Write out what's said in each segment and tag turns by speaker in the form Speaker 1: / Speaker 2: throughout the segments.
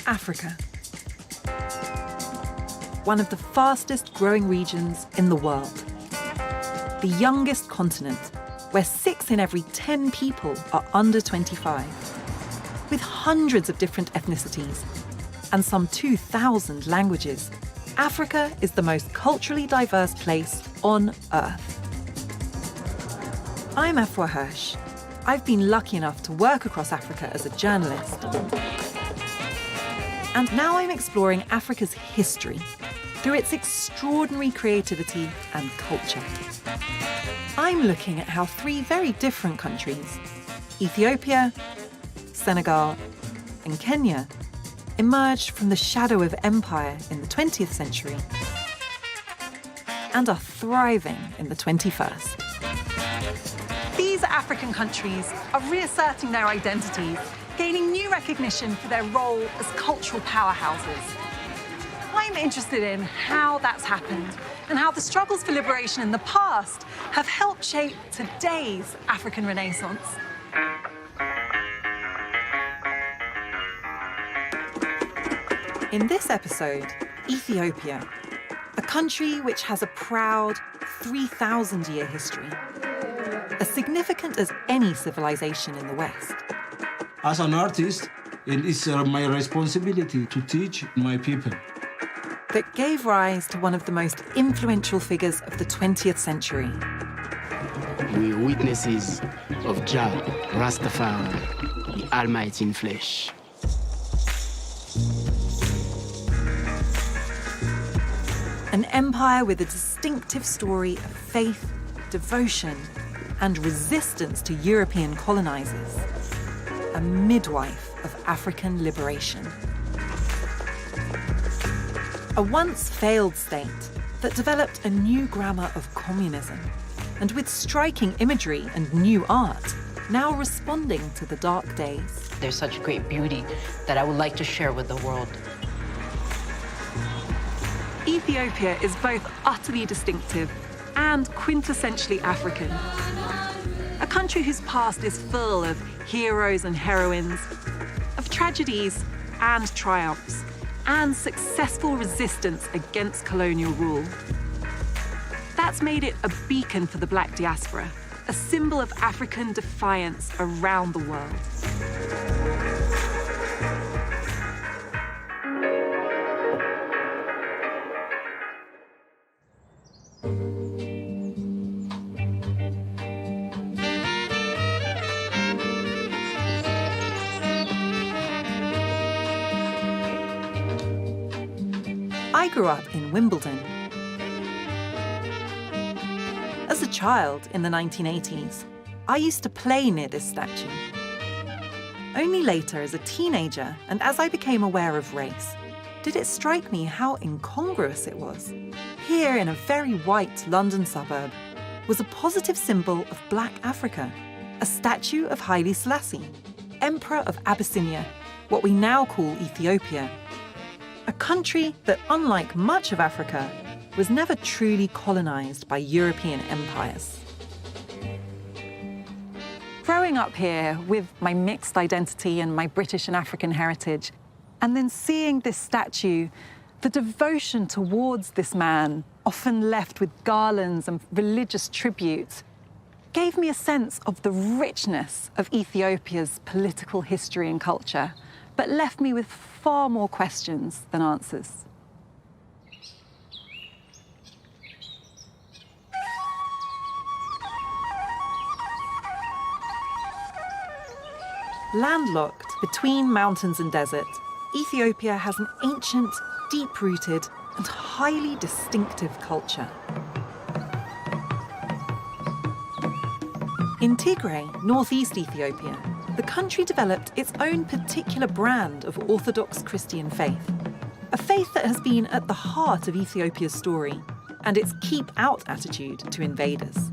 Speaker 1: Africa. One of the fastest growing regions in the world. The youngest continent, where 6 in every 10 people are under 25. With hundreds of different ethnicities and some 2,000 languages, Africa is the most culturally diverse place on Earth. I'm Afua Hirsch. I've been lucky enough to work across Africa as a journalist. And now I'm exploring Africa's history through its extraordinary creativity and culture. I'm looking at how 3 very different countries, Ethiopia, Senegal, and Kenya, emerged from the shadow of empire in the 20th century and are thriving in the 21st. These African countries are reasserting their identities, gaining new recognition for their role as cultural powerhouses. I'm interested in how that's happened and how the struggles for liberation in the past have helped shape today's African Renaissance. In this episode, Ethiopia, a country which has a proud 3,000-year history, as significant as any civilization in the West.
Speaker 2: As an artist, it is my responsibility to teach my people.
Speaker 1: That gave rise to one of the most influential figures of the 20th century.
Speaker 3: We are witnesses of Jah, Rastafari, the Almighty in flesh.
Speaker 1: An empire with a distinctive story of faith, devotion, and resistance to European colonizers. A midwife of African liberation. A once failed state that developed a new grammar of communism, and with striking imagery and new art, now responding to the dark days.
Speaker 4: There's such great beauty that I would like to share with the world.
Speaker 1: Ethiopia is both utterly distinctive and quintessentially African. A country whose past is full of heroes and heroines, of tragedies and triumphs, and successful resistance against colonial rule. That's made it a beacon for the Black diaspora, a symbol of African defiance around the world. I grew up in Wimbledon. As a child in the 1980s, I used to play near this statue. Only later, as a teenager, and as I became aware of race, did it strike me how incongruous it was. Here in a very white London suburb was a positive symbol of Black Africa, a statue of Haile Selassie, Emperor of Abyssinia, what we now call Ethiopia. A country that, unlike much of Africa, was never truly colonized by European empires. Growing up here with my mixed identity and my British and African heritage, and then seeing this statue, the devotion towards this man, often left with garlands and religious tributes, gave me a sense of the richness of Ethiopia's political history and culture, but left me with far more questions than answers. Landlocked between mountains and desert, Ethiopia has an ancient, deep-rooted, and highly distinctive culture. In Tigray, northeast Ethiopia, the country developed its own particular brand of Orthodox Christian faith, a faith that has been at the heart of Ethiopia's story and its keep-out attitude to invaders.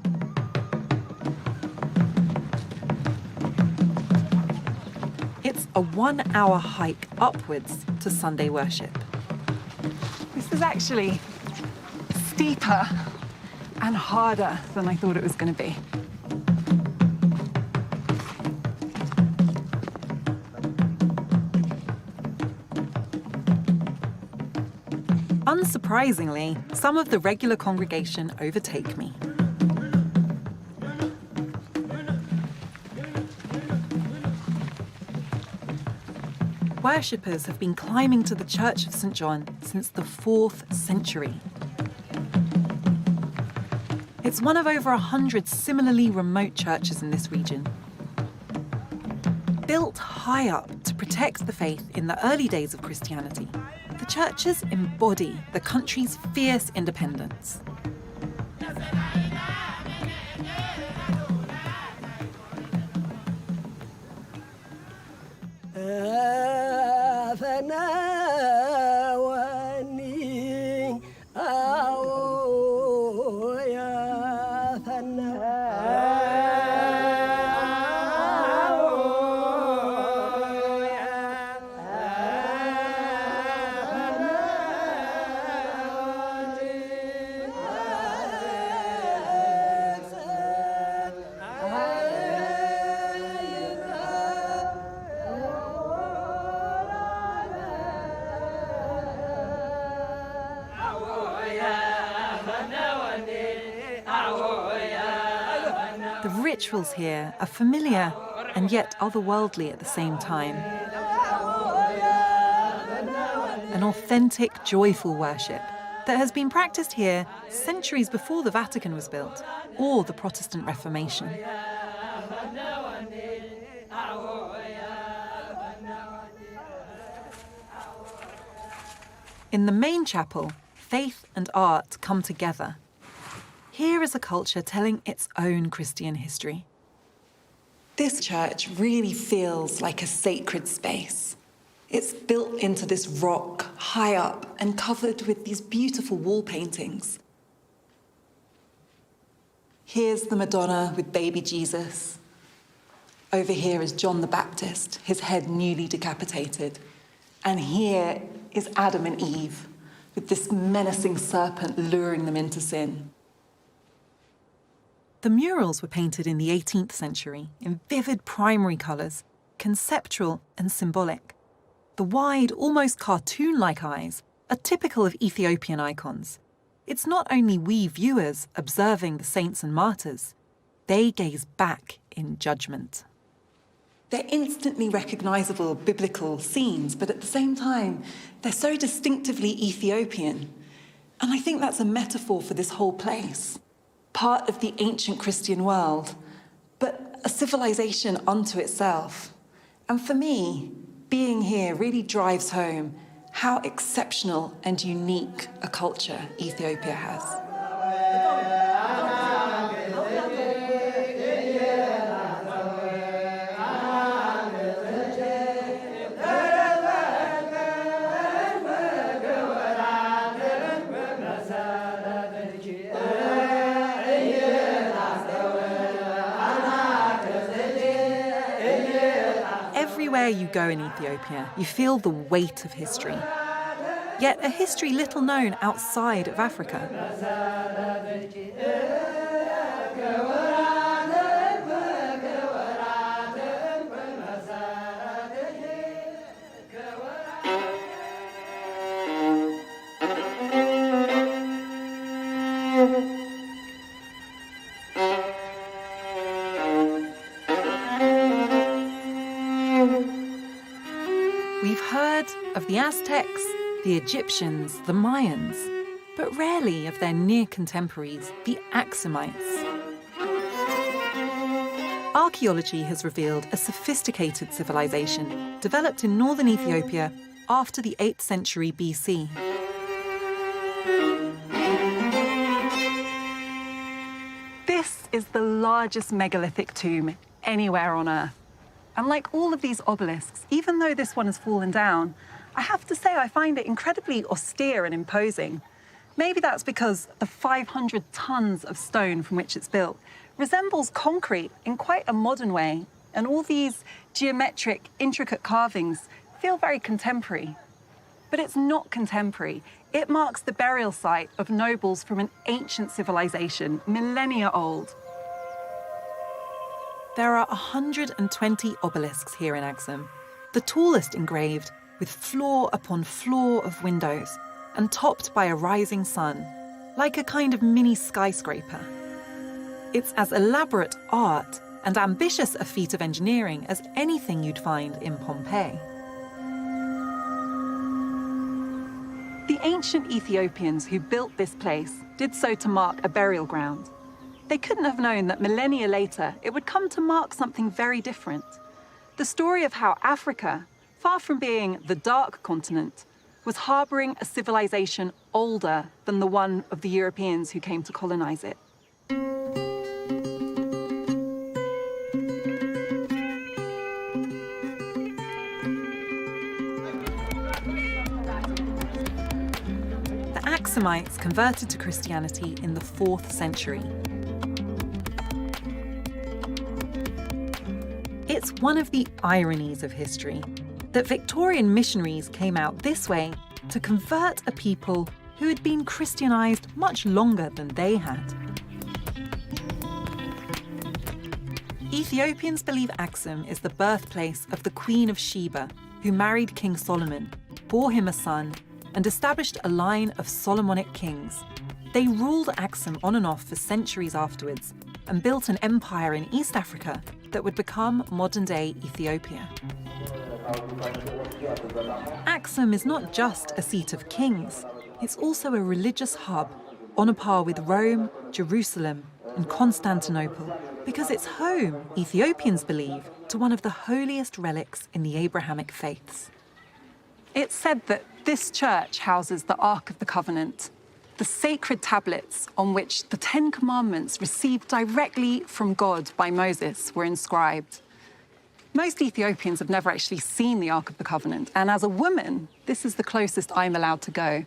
Speaker 1: It's a 1-hour hike upwards to Sunday worship. This is actually steeper and harder than I thought it was going to be. Unsurprisingly, some of the regular congregation overtake me. Worshippers have been climbing to the Church of St. John since the 4th century. It's one of over 100 similarly remote churches in this region. Built high up to protect the faith in the early days of Christianity, the churches embody the country's fierce independence. The rituals here are familiar and yet otherworldly at the same time. An authentic, joyful worship that has been practiced here centuries before the Vatican was built or the Protestant Reformation. In the main chapel, faith and art come together. Here is a culture telling its own Christian history.
Speaker 5: This church really feels like a sacred space. It's built into this rock, high up, and covered with these beautiful wall paintings. Here's the Madonna with baby Jesus. Over here is John the Baptist, his head newly decapitated. And here is Adam and Eve, with this menacing serpent luring them into sin.
Speaker 1: The murals were painted in the 18th century in vivid primary colours, conceptual and symbolic. The wide, almost cartoon-like eyes are typical of Ethiopian icons. It's not only we viewers observing the saints and martyrs, they gaze back in judgment.
Speaker 5: They're instantly recognisable biblical scenes, but at the same time, they're so distinctively Ethiopian. And I think that's a metaphor for this whole place. Part of the ancient Christian world, but a civilization unto itself. And for me, being here really drives home how exceptional and unique a culture Ethiopia has.
Speaker 1: Everywhere you go in Ethiopia, you feel the weight of history. Yet a history little known outside of Africa. We've heard of the Aztecs, the Egyptians, the Mayans, but rarely of their near contemporaries, the Aksumites. Archaeology has revealed a sophisticated civilization developed in northern Ethiopia after the 8th century BC. This is the largest megalithic tomb anywhere on Earth. And like all of these obelisks, even though this one has fallen down, I have to say I find it incredibly austere and imposing. Maybe that's because the 500 tons of stone from which it's built resembles concrete in quite a modern way, and all these geometric, intricate carvings feel very contemporary. But it's not contemporary. It marks the burial site of nobles from an ancient civilization, millennia old. There are 120 obelisks here in Aksum, the tallest engraved with floor upon floor of windows, and topped by a rising sun, like a kind of mini skyscraper. It's as elaborate art and ambitious a feat of engineering as anything you'd find in Pompeii.
Speaker 5: The ancient Ethiopians who built this place did so to mark a burial ground. They couldn't have known that millennia later it would come to mark something very different. The story of how Africa, far from being the dark continent, was harboring a civilization older than the one of the Europeans who came to colonize it.
Speaker 1: The Aksumites converted to Christianity in the 4th century. It's one of the ironies of history that Victorian missionaries came out this way to convert a people who had been Christianized much longer than they had. Ethiopians believe Aksum is the birthplace of the Queen of Sheba, who married King Solomon, bore him a son, and established a line of Solomonic kings. They ruled Aksum on and off for centuries afterwards and built an empire in East Africa that would become modern-day Ethiopia. Aksum is not just a seat of kings, it's also a religious hub, on a par with Rome, Jerusalem, and Constantinople, because it's home, Ethiopians believe, to one of the holiest relics in the Abrahamic faiths.
Speaker 5: It's said that this church houses the Ark of the Covenant, the sacred tablets on which the 10 Commandments received directly from God by Moses were inscribed. Most Ethiopians have never actually seen the Ark of the Covenant, and as a woman, this is the closest I'm allowed to go.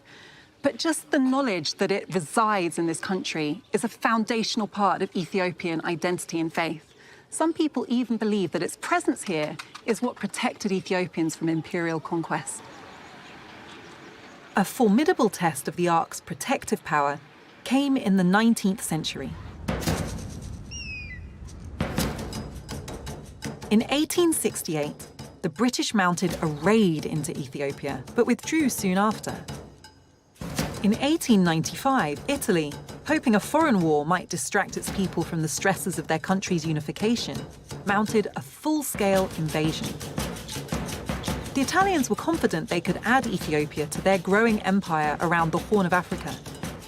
Speaker 5: But just the knowledge that it resides in this country is a foundational part of Ethiopian identity and faith. Some people even believe that its presence here is what protected Ethiopians from imperial conquest.
Speaker 1: A formidable test of the Ark's protective power came in the 19th century. In 1868, the British mounted a raid into Ethiopia, but withdrew soon after. In 1895, Italy, hoping a foreign war might distract its people from the stresses of their country's unification, mounted a full-scale invasion. The Italians were confident they could add Ethiopia to their growing empire around the Horn of Africa.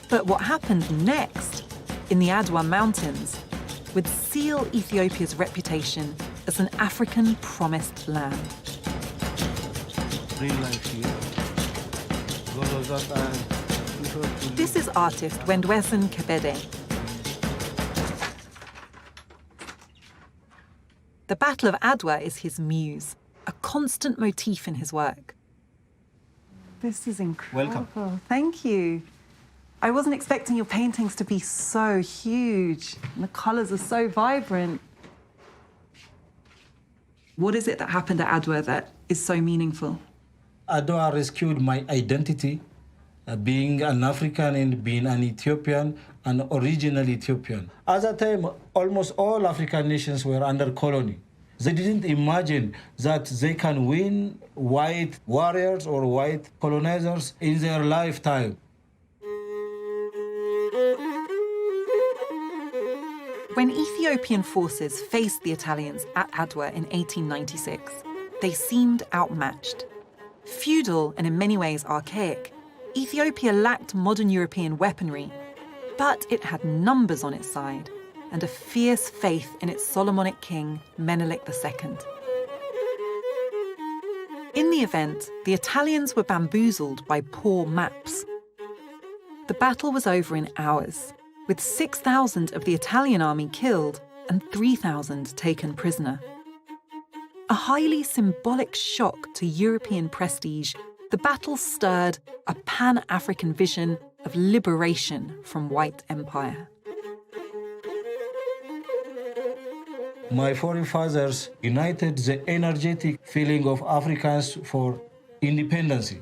Speaker 1: But what happened next, in the Adwa Mountains, would seal Ethiopia's reputation as an African promised land. This is artist Wendwesen Kebede. The Battle of Adwa is his muse, a constant motif in his work.
Speaker 5: This is incredible.
Speaker 2: Welcome.
Speaker 5: Thank you. I wasn't expecting your paintings to be so huge, and the colors are so vibrant. What is it that happened at Adwa that is so meaningful?
Speaker 2: Adwa rescued my identity, being an African and being an Ethiopian, an original Ethiopian. At that time, almost all African nations were under colony. They didn't imagine that they can win white warriors or white colonizers in their lifetime.
Speaker 1: When Ethiopian forces faced the Italians at Adwa in 1896, they seemed outmatched. Feudal and in many ways archaic, Ethiopia lacked modern European weaponry, but it had numbers on its side and a fierce faith in its Solomonic king, Menelik II. In the event, the Italians were bamboozled by poor maps. The battle was over in hours, with 6,000 of the Italian army killed and 3,000 taken prisoner. A highly symbolic shock to European prestige, the battle stirred a pan-African vision of liberation from white empire.
Speaker 2: My forefathers united the energetic feeling of Africans for independence.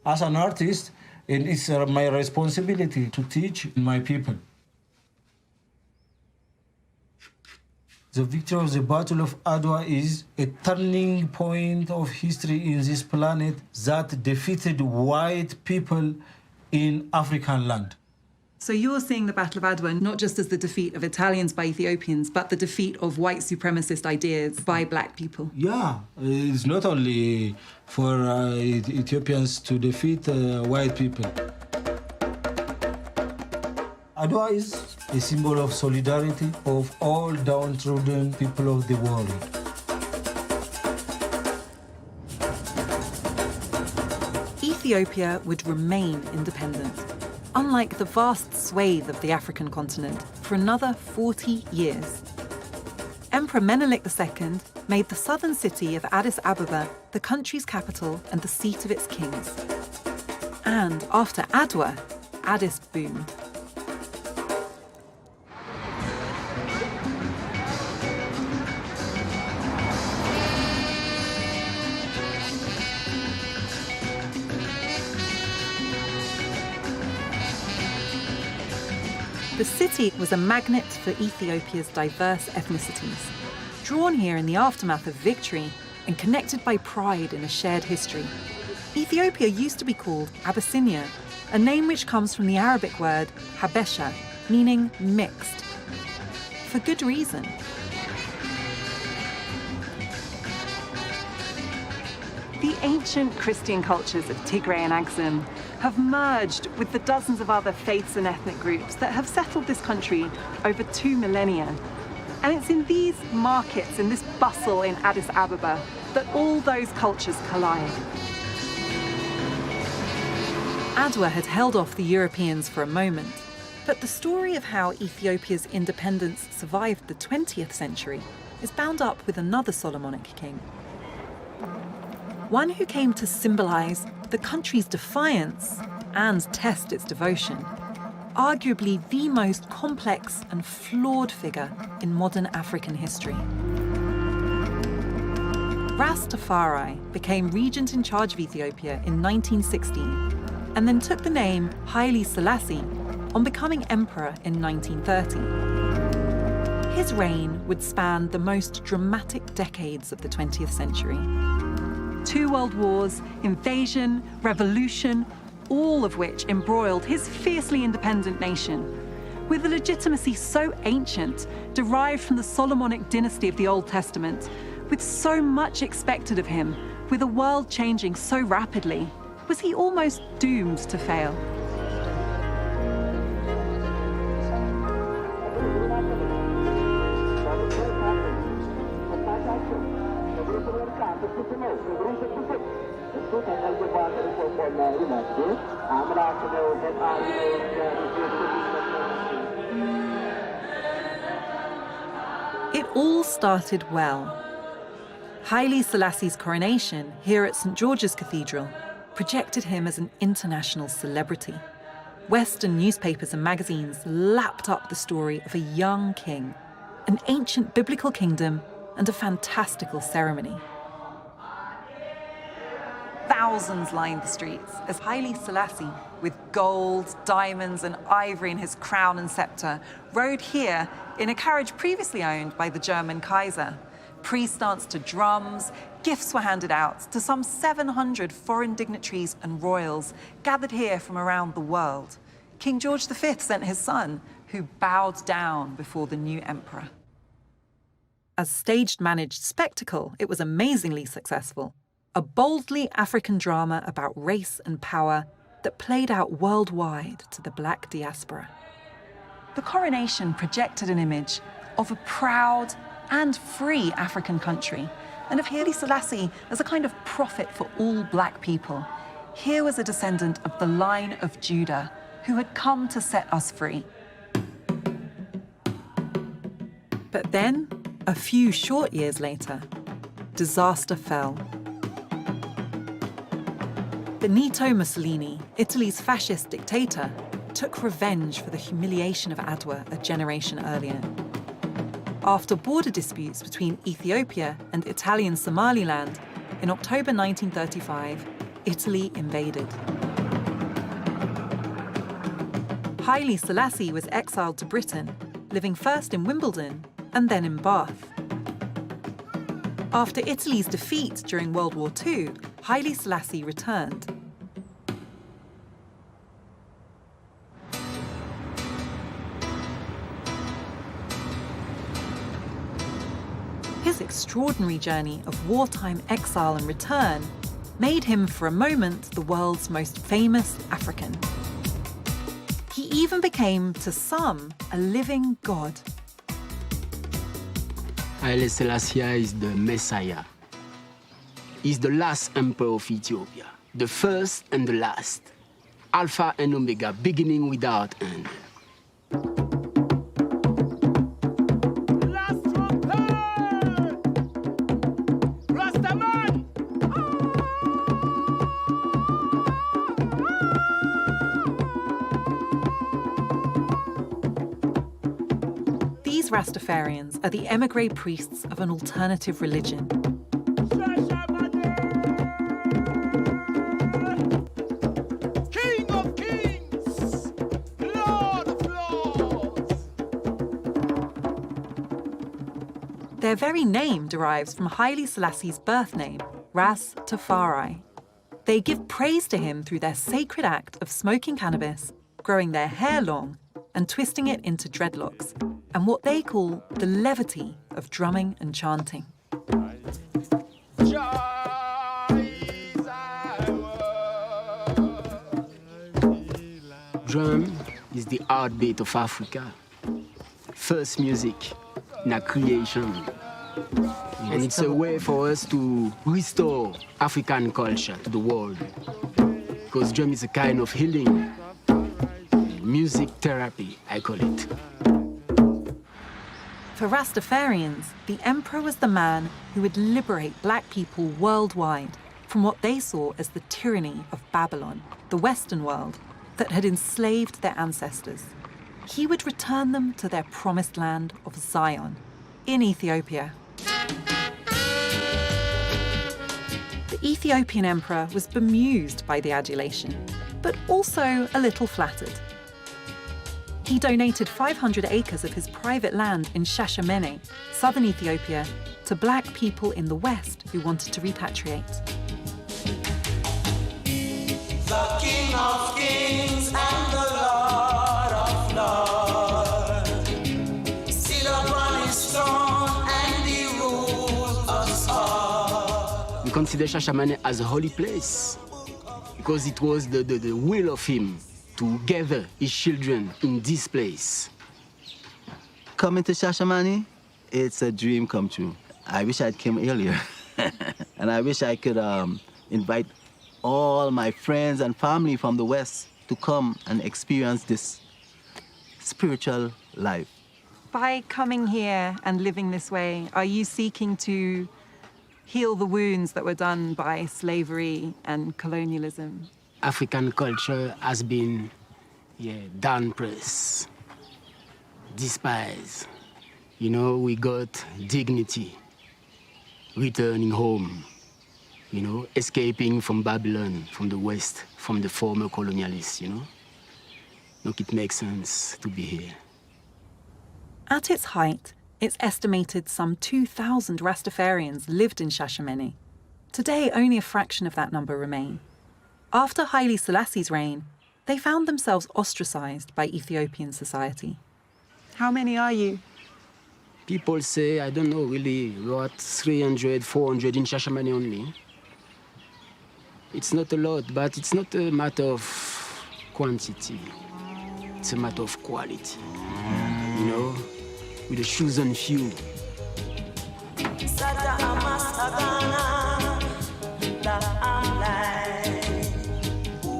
Speaker 2: As an artist, it's my responsibility to teach my people. The victory of the Battle of Adwa is a turning point of history in this planet that defeated white people in African land.
Speaker 5: So you're seeing the Battle of Adwa not just as the defeat of Italians by Ethiopians, but the defeat of white supremacist ideas by black people.
Speaker 2: Yeah, it's not only for Ethiopians to defeat white people. Adwa is a symbol of solidarity of all downtrodden people of the world.
Speaker 1: Ethiopia would remain independent, unlike the vast swathe of the African continent, for another 40 years. Emperor Menelik II made the southern city of Addis Ababa the country's capital and the seat of its kings. And after Adwa, Addis boomed. The city was a magnet for Ethiopia's diverse ethnicities, drawn here in the aftermath of victory and connected by pride in a shared history. Ethiopia used to be called Abyssinia, a name which comes from the Arabic word habesha, meaning mixed. For good reason.
Speaker 5: The ancient Christian cultures of Tigray and Aksum have merged with the dozens of other faiths and ethnic groups that have settled this country over 2 millennia. And it's in these markets, in this bustle in Addis Ababa, that all those cultures collide.
Speaker 1: Adwa had held off the Europeans for a moment, but the story of how Ethiopia's independence survived the 20th century is bound up with another Solomonic king. One who came to symbolize the country's defiance and test its devotion. Arguably the most complex and flawed figure in modern African history. Rastafari became regent in charge of Ethiopia in 1916 and then took the name Haile Selassie on becoming emperor in 1930. His reign would span the most dramatic decades of the 20th century.
Speaker 5: 2 world wars, invasion, revolution, all of which embroiled his fiercely independent nation. With a legitimacy so ancient, derived from the Solomonic dynasty of the Old Testament, with so much expected of him, with a world changing so rapidly, was he almost doomed to fail?
Speaker 1: It all started well. Haile Selassie's coronation here at St. George's Cathedral projected him as an international celebrity. Western newspapers and magazines lapped up the story of a young king, an ancient biblical kingdom, and a fantastical ceremony.
Speaker 5: Thousands lined the streets as Haile Selassie, with gold, diamonds, and ivory in his crown and scepter, rode here in a carriage previously owned by the German Kaiser. Priests danced to drums, gifts were handed out to some 700 foreign dignitaries and royals gathered here from around the world. King George V sent his son, who bowed down before the new emperor.
Speaker 1: As staged managed spectacle, it was amazingly successful. A boldly African drama about race and power that played out worldwide to the black diaspora.
Speaker 5: The coronation projected an image of a proud and free African country, and of Haile Selassie as a kind of prophet for all black people. Here was a descendant of the line of Judah who had come to set us free.
Speaker 1: But then, a few short years later, disaster fell. Benito Mussolini, Italy's fascist dictator, took revenge for the humiliation of Adwa a generation earlier. After border disputes between Ethiopia and Italian Somaliland, in October 1935, Italy invaded. Haile Selassie was exiled to Britain, living first in Wimbledon and then in Bath. After Italy's defeat during World War II, Haile Selassie returned. His extraordinary journey of wartime exile and return made him, for a moment, the world's most famous African. He even became, to some, a living god.
Speaker 3: Haile Selassie is the Messiah. He's the last emperor of Ethiopia, the first and the last, Alpha and Omega, beginning without end.
Speaker 1: These Rastafarians are the emigre priests of an alternative religion.
Speaker 6: King of kings, Lord of lords.
Speaker 1: Their very name derives from Haile Selassie's birth name, Ras Tafari. They give praise to him through their sacred act of smoking cannabis, growing their hair long, and twisting it into dreadlocks, and what they call the levity of drumming and chanting.
Speaker 3: Drum is the heartbeat of Africa. First music in our creation. And it's a way for us to restore African culture to the world. Because drum is a kind of healing. Music therapy, I call it.
Speaker 1: For Rastafarians, the emperor was the man who would liberate black people worldwide from what they saw as the tyranny of Babylon, the Western world, that had enslaved their ancestors. He would return them to their promised land of Zion, in Ethiopia. The Ethiopian emperor was bemused by the adulation, but also a little flattered. He donated 500 acres of his private land in Shashamene, southern Ethiopia, to black people in the West who wanted to repatriate.
Speaker 6: The King of Kings and the Lord of Lords. Sit upon his throne and he rules us all.
Speaker 3: We consider Shashamane as a holy place because it was the will of him to gather his children in this place.
Speaker 7: Coming to Shashamane, it's a dream come true. I wish I'd came earlier. And I wish I could invite all my friends and family from the West to come and experience this spiritual life.
Speaker 1: By coming here and living this way, are you seeking to heal the wounds that were done by slavery and colonialism?
Speaker 3: African culture has been downpressed, despised. You know, we got dignity, returning home, you know, escaping from Babylon, from the West, from the former colonialists, you know. Look, it makes sense to be here.
Speaker 1: At its height, it's estimated some 2,000 Rastafarians lived in Shashamene. Today, only a fraction of that number remain. After Haile Selassie's reign, they found themselves ostracized by Ethiopian society. How many are you?
Speaker 3: People say, I don't know really, what, 300, 400 in Shashamane only. It's not a lot, but it's not a matter of quantity. It's a matter of quality. You know, with the shoes on few.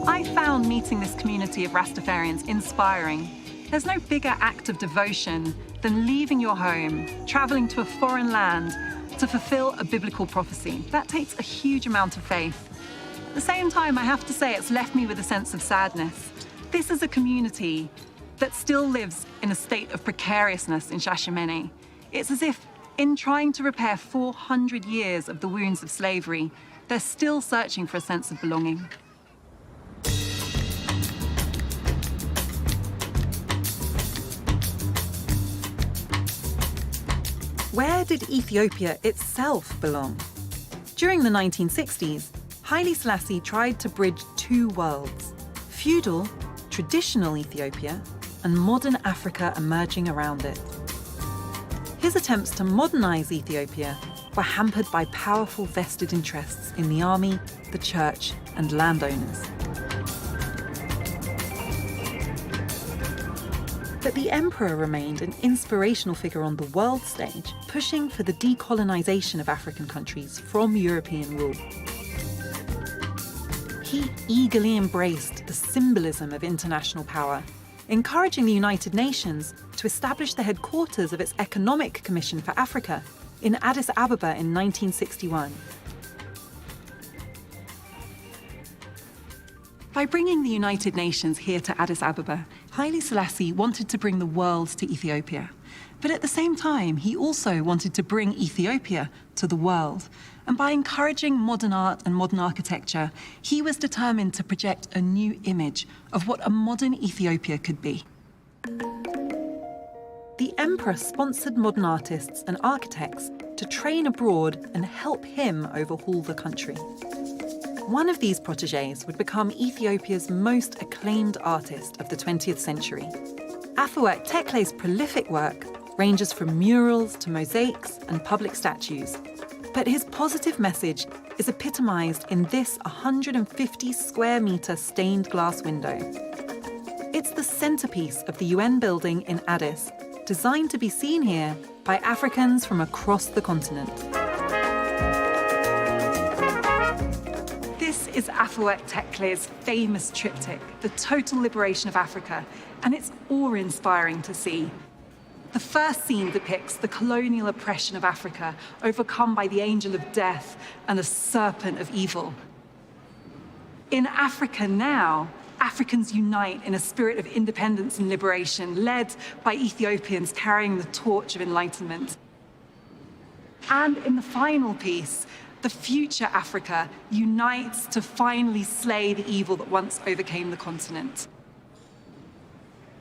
Speaker 1: I found meeting this community of Rastafarians inspiring. There's no bigger act of devotion than leaving your home, traveling to a foreign land to fulfill a biblical prophecy. That takes a huge amount of faith. At the same time, I have to say it's left me with a sense of sadness. This is a community that still lives in a state of precariousness in Shashamene. It's as if, in trying to repair 400 years of the wounds of slavery, they're still searching for a sense of belonging. Where did Ethiopia itself belong? During the 1960s, Haile Selassie tried to bridge two worlds: feudal, traditional Ethiopia, and modern Africa emerging around it. His attempts to modernize Ethiopia were hampered by powerful vested interests in the army, the church, and landowners. But the emperor remained an inspirational figure on the world stage, pushing for the decolonization of African countries from European rule. He eagerly embraced the symbolism of international power, encouraging the United Nations to establish the headquarters of its Economic Commission for Africa in Addis Ababa in 1961. By bringing the United Nations here to Addis Ababa, Haile Selassie wanted to bring the world to Ethiopia. But at the same time, he also wanted to bring Ethiopia to the world. And by encouraging modern art and modern architecture, he was determined to project a new image of what a modern Ethiopia could be. The emperor sponsored modern artists and architects to train abroad and help him overhaul the country. One of these protégés would become Ethiopia's most acclaimed artist of the 20th century. Afewerk Tekle's prolific work ranges from murals to mosaics and public statues. But his positive message is epitomized in this 150-square-meter stained glass window. It's the centerpiece of the UN building in Addis, designed to be seen here by Africans from across the continent. This is Afewerk Tekle's famous triptych, The Total Liberation of Africa, and it's awe-inspiring to see. The first scene depicts the colonial oppression of Africa, overcome by the angel of death and the serpent of evil. In Africa now, Africans unite in a spirit of independence and liberation, led by Ethiopians carrying the torch of enlightenment. And in the final piece, the future Africa unites to finally slay the evil that once overcame the continent.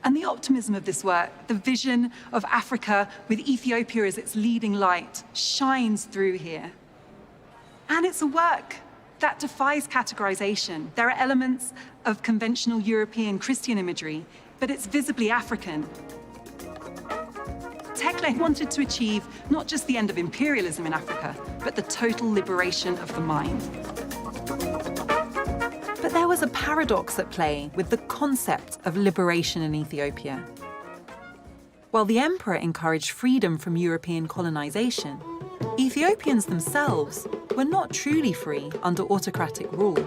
Speaker 1: And the optimism of this work, the vision of Africa with Ethiopia as its leading light, shines through here. And it's a work that defies categorization. There are elements of conventional European Christian imagery, but it's visibly African. Tekle wanted to achieve not just the end of imperialism in Africa, but the total liberation of the mind. But there was a paradox at play with the concept of liberation in Ethiopia. While the emperor encouraged freedom from European colonization, Ethiopians themselves were not truly free under autocratic rule.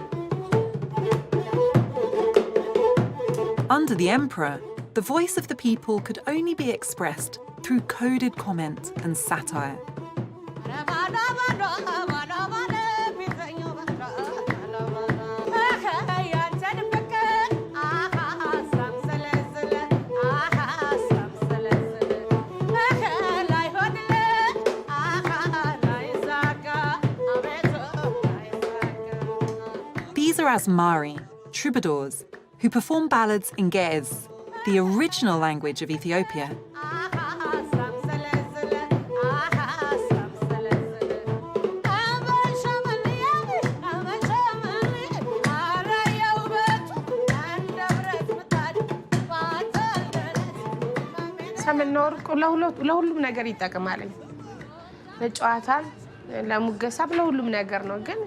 Speaker 1: Under the emperor, the voice of the people could only be expressed through coded comment and satire. These are Asmari, troubadours, who perform ballads in Ge'ez, the original language of Ethiopia.
Speaker 8: ሰምኖር ለሁሉም ነገር ይጠቅማል። ለጨዋታ ለሙገሳ ለሁሉም ነገር ነው ግን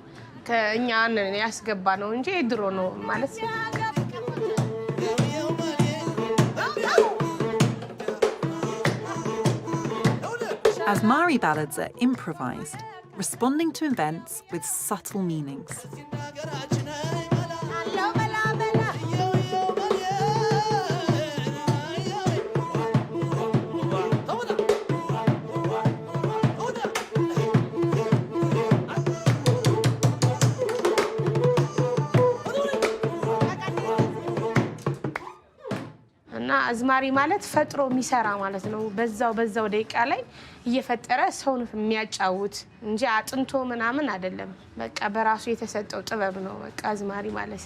Speaker 8: ከኛን ያስገባ ነው እንጂ ድሮ ነው ማለት
Speaker 1: Asmari ballads are improvised, responding to events with subtle meanings. አዝማሪ ማለት ፈጥሮ የሚሰራ ማለት ነው በዛው ደቂቃ ላይ እየፈጠረ ሰውን የሚያጫውት እንጂ አጥንቶ ምናምን አይደለም በቃ በራሱ የተሰጠው ጥበብ ነው በቃ አዝማሪ ማለት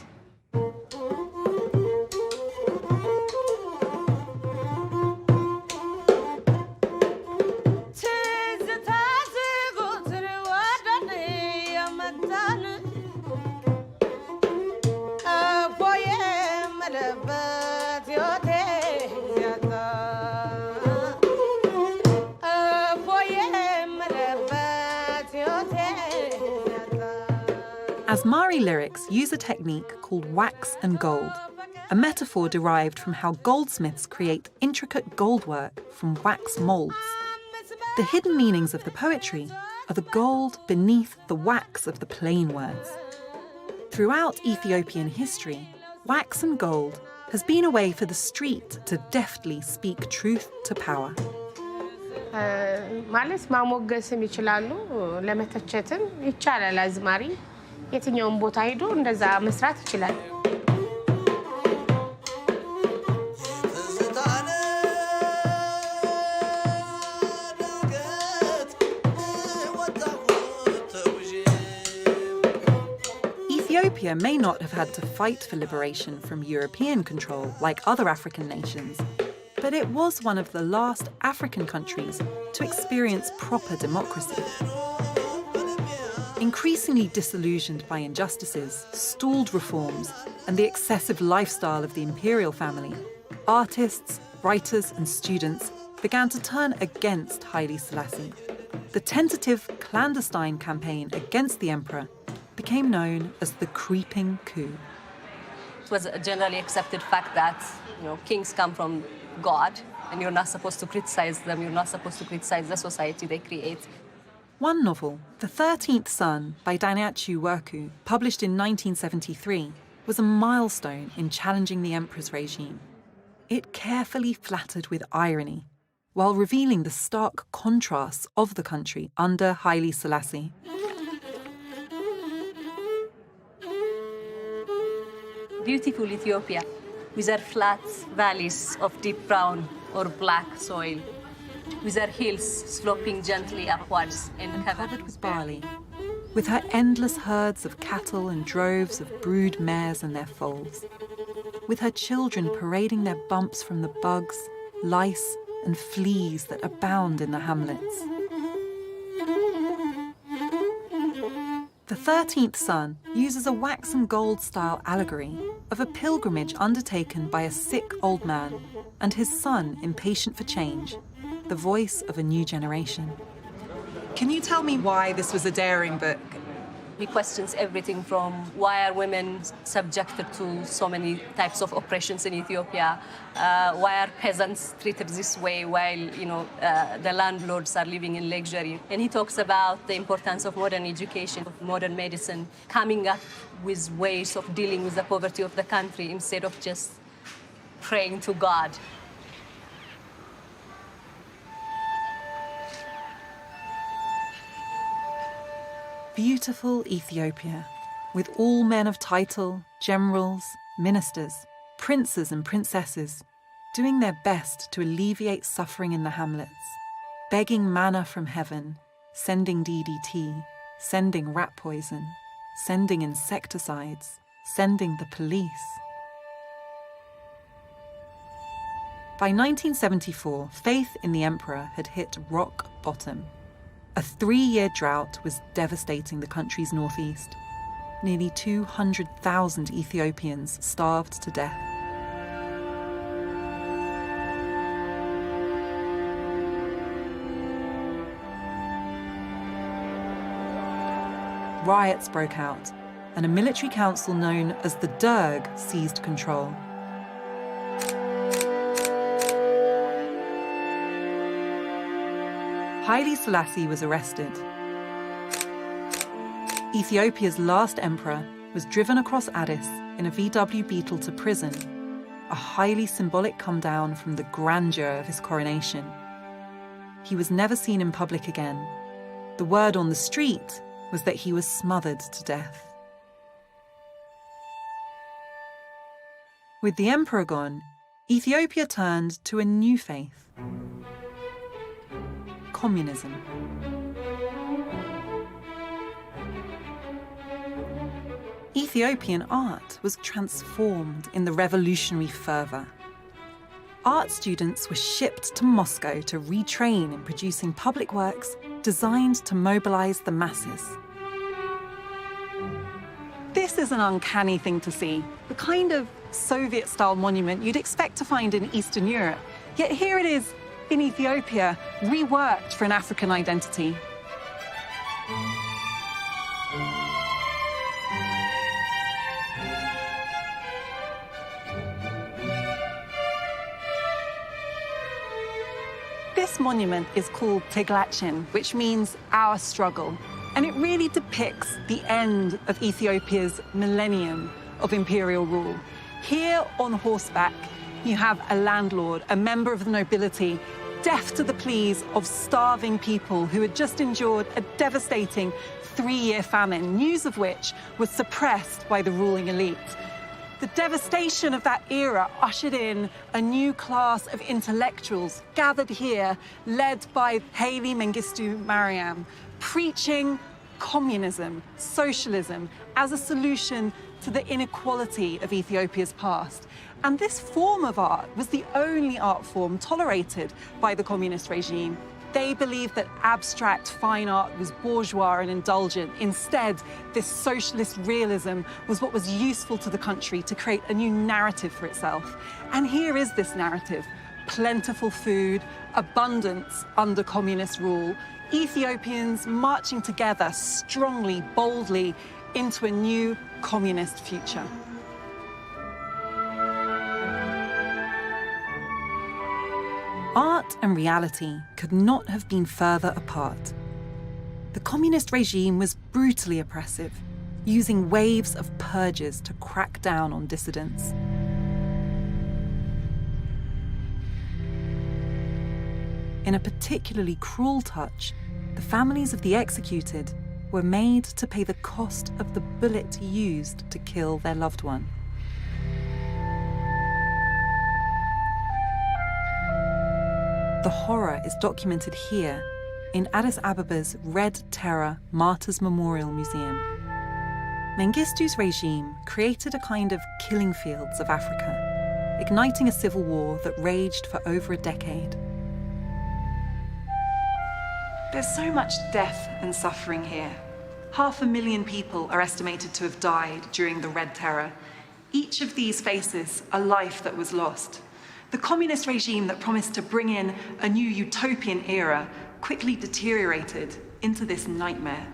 Speaker 1: ትዝ Asmari lyrics use a technique called wax and gold, a metaphor derived from how goldsmiths create intricate goldwork from wax molds. The hidden meanings of the poetry are the gold beneath the wax of the plain words. Throughout Ethiopian history, wax and gold has been a way for the street to deftly speak truth to power.
Speaker 8: ማለት ማሞገስም ይችላሉ ለመተቸትም ይቻላል አዝማሪ የትኛውም ቦታ ሄዶ እንደዛ መስራት ይችላል
Speaker 1: Ethiopia may not have had to fight for liberation from European control like other African nations, but it was one of the last African countries to experience proper democracy. Increasingly disillusioned by injustices, stalled reforms, and the excessive lifestyle of the imperial family, artists, writers, and students began to turn against Haile Selassie. The tentative clandestine campaign against the emperor became known as the creeping coup.
Speaker 9: It was a generally accepted fact that, kings come from God, and you're not supposed to criticize them, you're not supposed to criticize the society they create.
Speaker 1: One novel, The 13th Son by Daniachu Werku, published in 1973, was a milestone in challenging the emperor's regime. It carefully flattered with irony, while revealing the stark contrasts of the country under Haile Selassie.
Speaker 9: Beautiful Ethiopia, with her flat valleys of deep brown or black soil, with her hills sloping gently upwards and covered with barley.
Speaker 1: With her endless herds of cattle and droves of brood mares and their foals. With her children parading their bumps from the bugs, lice, and fleas that abound in the hamlets. The 13th Son uses a wax and gold style allegory of a pilgrimage undertaken by a sick old man and his son impatient for change, the voice of a new generation.
Speaker 5: Can you tell me why this was a daring book?
Speaker 9: He questions everything from why are women subjected to so many types of oppressions in Ethiopia, why are peasants treated this way while the landlords are living in luxury. And he talks about the importance of modern education, of modern medicine, coming up with ways of dealing with the poverty of the country instead of just praying to God.
Speaker 1: Beautiful Ethiopia, with all men of title, generals, ministers, princes and princesses, doing their best to alleviate suffering in the hamlets, begging manna from heaven, sending DDT, sending rat poison, sending insecticides, sending the police. By 1974, faith in the emperor had hit rock bottom. A 3-year drought was devastating the country's northeast. Nearly 200,000 Ethiopians starved to death. Riots broke out, and a military council known as the Derg seized control. Haile Selassie was arrested. Ethiopia's last emperor was driven across Addis in a VW Beetle to prison, a highly symbolic come down from the grandeur of his coronation. He was never seen in public again. The word on the street was that he was smothered to death. With the emperor gone, Ethiopia turned to a new faith. Communism. Ethiopian art was transformed in the revolutionary fervour. Art students were shipped to Moscow to retrain in producing public works designed to mobilise the masses.
Speaker 5: This is an uncanny thing to see. The kind of Soviet-style monument you'd expect to find in Eastern Europe. Yet here it is in Ethiopia, reworked for an African identity. This monument is called Teglachin, which means our struggle. And it really depicts the end of Ethiopia's millennium of imperial rule. Here on horseback, you have a landlord, a member of the nobility, deaf to the pleas of starving people who had just endured a devastating 3-year famine, news of which was suppressed by the ruling elite. The devastation of that era ushered in a new class of intellectuals gathered here, led by Haile Mengistu Mariam, preaching communism, socialism, as a solution to the inequality of Ethiopia's past. And this form of art was the only art form tolerated by the communist regime. They believed that abstract fine art was bourgeois and indulgent. Instead, this socialist realism was what was useful to the country to create a new narrative for itself. And here is this narrative: plentiful food, abundance under communist rule, Ethiopians marching together strongly, boldly into a new communist future. Art and reality could not have been further apart. The communist regime was brutally oppressive, using waves of purges to crack down on dissidents. In a particularly cruel touch, the families of the executed were made to pay the cost of the bullet used to kill their loved one. The horror is documented here in Addis Abeba's Red Terror Martyrs Memorial Museum. Mengistu's regime created a kind of killing fields of Africa, igniting a civil war that raged for over a decade. There's so much death and suffering here. 500,000 people are estimated to have died during the Red Terror. Each of these faces a life that was lost. The communist regime that promised to bring in a new utopian era quickly deteriorated into this nightmare.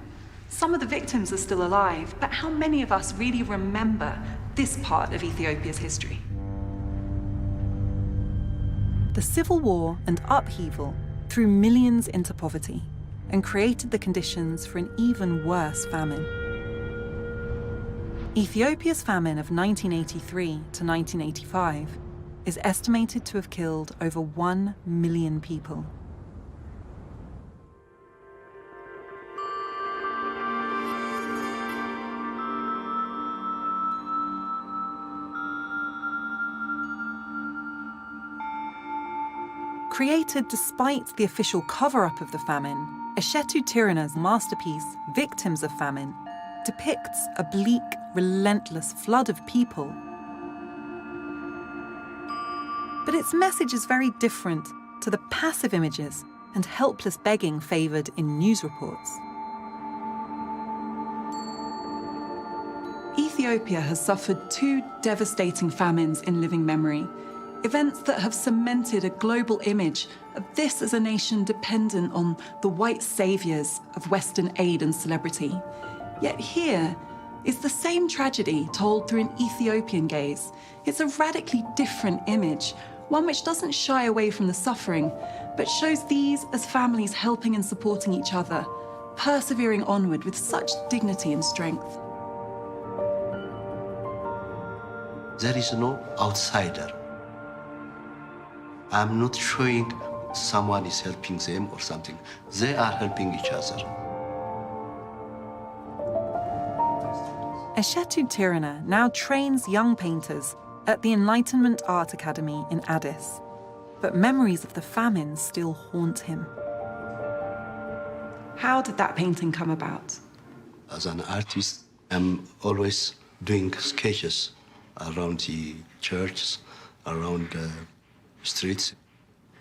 Speaker 5: Some of the victims are still alive, but how many of us really remember this part of Ethiopia's history? The civil war and upheaval threw millions into poverty and created the conditions for an even worse famine. Ethiopia's famine of 1983 to 1985 is estimated to have killed over 1 million people. Created despite the official cover-up of the famine, Eshetu Tirana's masterpiece, Victims of Famine, depicts a bleak, relentless flood of people. But its message is very different to the passive images and helpless begging favoured in news reports. Ethiopia has suffered 2 devastating famines in living memory, events that have cemented a global image of this as a nation dependent on the white saviours of Western aid and celebrity. Yet here is the same tragedy told through an Ethiopian gaze. It's a radically different image, one which doesn't shy away from the suffering, but shows these as families helping and supporting each other, persevering onward with such dignity and strength.
Speaker 10: There is no outsider. I'm not showing someone is helping them or something. They are helping each other.
Speaker 5: Eshetu Tirana now trains young painters at the Enlightenment Art Academy in Addis, but memories of the famine still haunt him. How did that painting come about?
Speaker 10: As an artist, I'm always doing sketches around the churches, around the streets.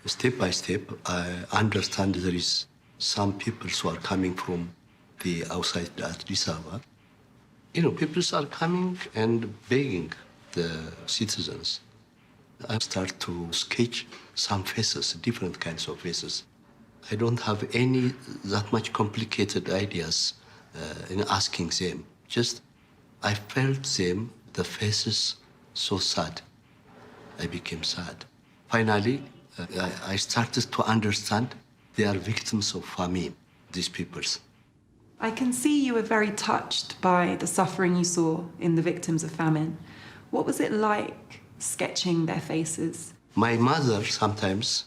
Speaker 10: Step by step, I understand there is some people who are coming from the outside Addis Ababa. You know, people are coming and begging the citizens. I start to sketch some faces, different kinds of faces. I don't have any that much complicated ideas in asking them. Just, I felt them, the faces, so sad. I became sad. Finally, I started to understand they are victims of famine, these peoples.
Speaker 5: I can see you were very touched by the suffering you saw in the victims of famine. What was it like sketching their faces?
Speaker 10: My mother sometimes,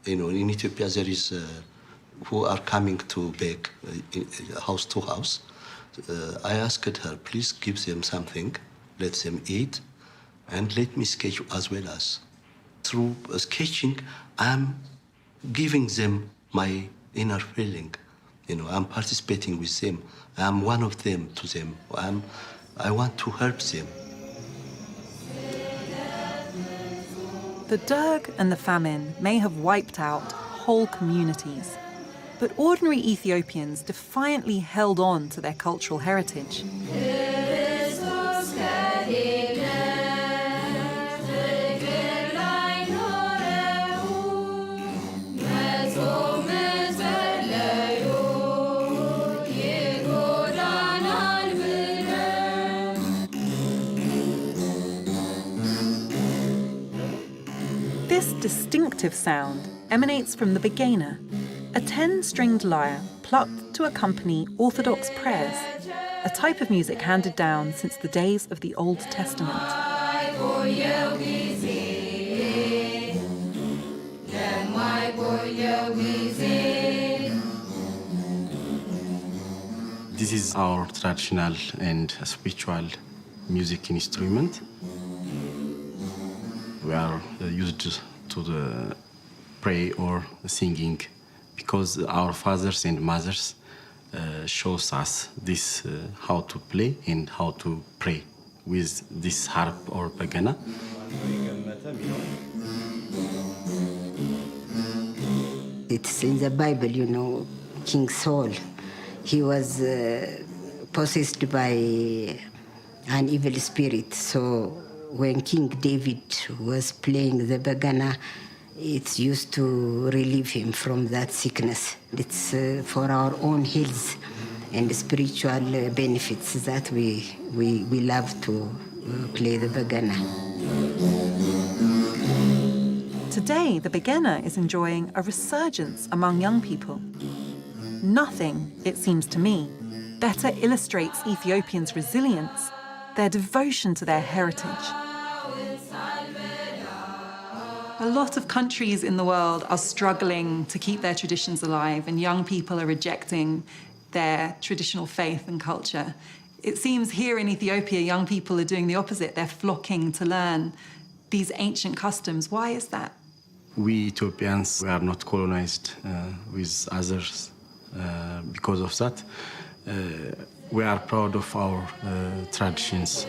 Speaker 10: in Ethiopia there is who are coming to beg house to house. I asked her, please give them something, let them eat, and let me sketch as well as. Through sketching, I'm giving them my inner feeling. I'm participating with them. I'm one of them to them. I want to help them.
Speaker 1: The Derg and the famine may have wiped out whole communities, but ordinary Ethiopians defiantly held on to their cultural heritage. This distinctive sound emanates from the begena, a 10-stringed lyre plucked to accompany Orthodox prayers, a type of music handed down since the days of the Old Testament.
Speaker 3: This is our traditional and spiritual music instrument. We are used to the pray or singing because our fathers and mothers shows us this how to play and how to pray with this harp or begena.
Speaker 11: It's in the Bible, King Saul. He was possessed by an evil spirit. So when King David was playing the begena, it's used to relieve him from that sickness. It's for our own health and spiritual benefits that we love to play the begena.
Speaker 1: Today, the begena is enjoying a resurgence among young people. Nothing, it seems to me, better illustrates Ethiopians' resilience, their devotion to their heritage.
Speaker 5: A lot of countries in the world are struggling to keep their traditions alive, and young people are rejecting their traditional faith and culture. It seems here in Ethiopia, young people are doing the opposite. They're flocking to learn these ancient customs. Why is that?
Speaker 3: We Ethiopians, we are not colonized with others. Because of that, we are proud of our traditions.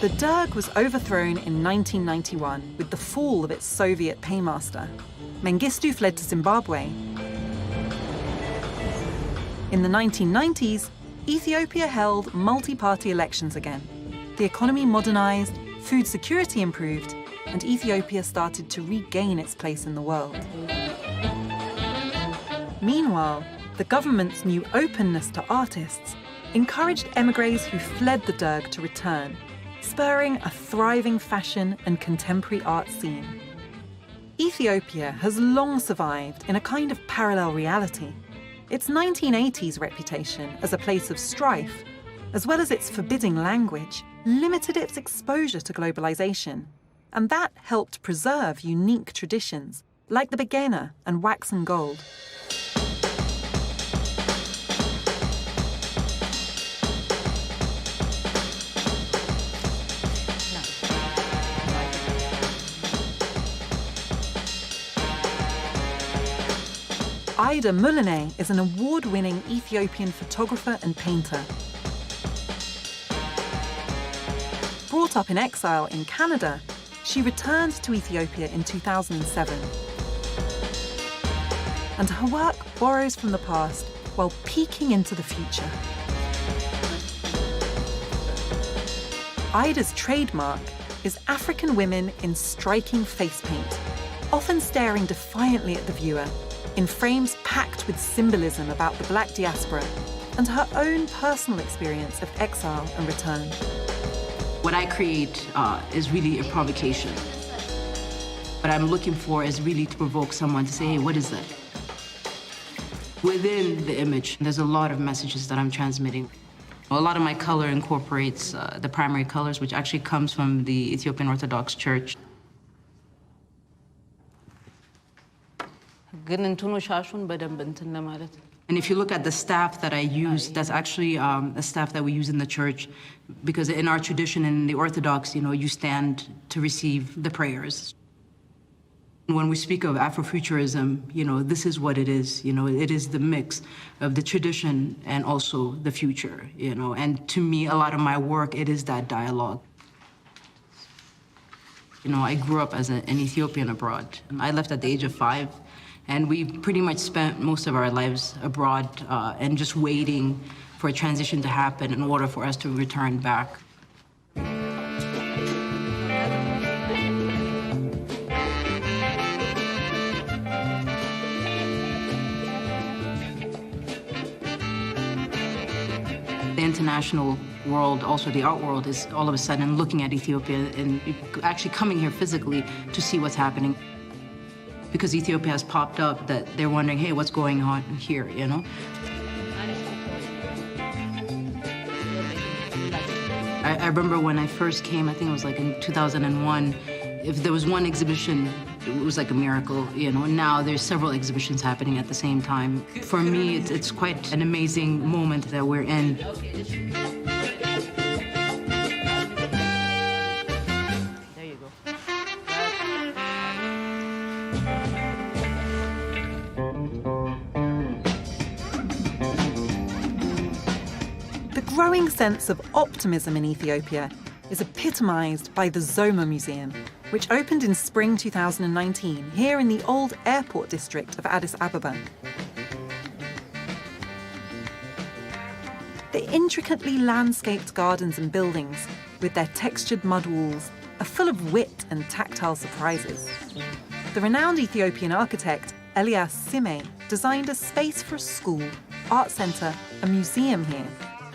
Speaker 1: The Derg was overthrown in 1991 with the fall of its Soviet paymaster. Mengistu fled to Zimbabwe. In the 1990s, Ethiopia held multi-party elections again. The economy modernized, food security improved, and Ethiopia started to regain its place in the world. Meanwhile, the government's new openness to artists encouraged emigres who fled the Derg to return, spurring a thriving fashion and contemporary art scene. Ethiopia has long survived in a kind of parallel reality. Its 1980s reputation as a place of strife, as well as its forbidding language, limited its exposure to globalization, and that helped preserve unique traditions like the begena and wax and gold. Ida Muline is an award-winning Ethiopian photographer and painter. Brought up in exile in Canada, she returned to Ethiopia in 2007. And her work borrows from the past while peeking into the future. Ida's trademark is African women in striking face paint, often staring defiantly at the viewer, in frames packed with symbolism about the Black diaspora and her own personal experience of exile and return.
Speaker 4: What I create is really a provocation. What I'm looking for is really to provoke someone to say, hey, what is that? Within the image, there's a lot of messages that I'm transmitting. A lot of my color incorporates the primary colors, which actually comes from the Ethiopian Orthodox Church. And if you look at the staff that I use, that's actually a staff that we use in the church, because in our tradition, in the Orthodox, you stand to receive the prayers. When we speak of Afrofuturism, this is what it is. It is the mix of the tradition and also the future, And to me, a lot of my work, it is that dialogue. I grew up as an Ethiopian abroad. I left at the age of 5, and we pretty much spent most of our lives abroad and just waiting for a transition to happen in order for us to return back. The international world, also the art world, is all of a sudden looking at Ethiopia and actually coming here physically to see what's happening. Because Ethiopia has popped up, that they're wondering, hey, what's going on here, I remember when I first came, I think it was like in 2001, if there was one exhibition, it was like a miracle, Now there's several exhibitions happening at the same time. For me, it's quite an amazing moment that we're in. There you go.
Speaker 1: The growing sense of optimism in Ethiopia is epitomized by the Zoma Museum, which opened in spring 2019 here in the old airport district of Addis Ababa. The intricately landscaped gardens and buildings, with their textured mud walls, are full of wit and tactile surprises. The renowned Ethiopian architect Elias Sime designed a space for a school, art centre, a museum here,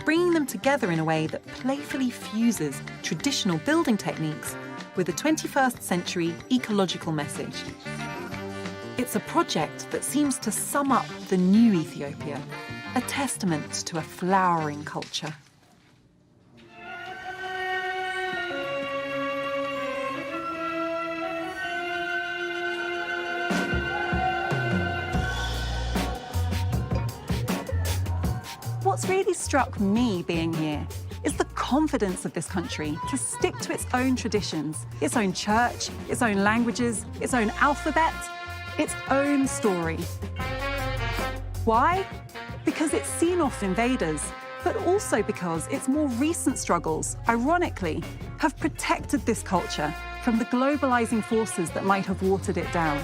Speaker 1: bringing them together in a way that playfully fuses traditional building techniques with a 21st century ecological message. It's a project that seems to sum up the new Ethiopia, a testament to a flowering culture. What's really struck me being here is the confidence of this country to stick to its own traditions, its own church, its own languages, its own alphabet, its own story. Why? Because it's seen off invaders, but also because its more recent struggles, ironically, have protected this culture from the globalizing forces that might have watered it down.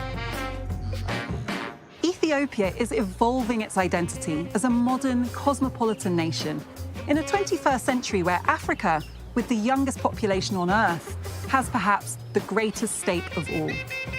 Speaker 1: Ethiopia is evolving its identity as a modern cosmopolitan nation in a 21st century where Africa, with the youngest population on Earth, has perhaps the greatest stake of all.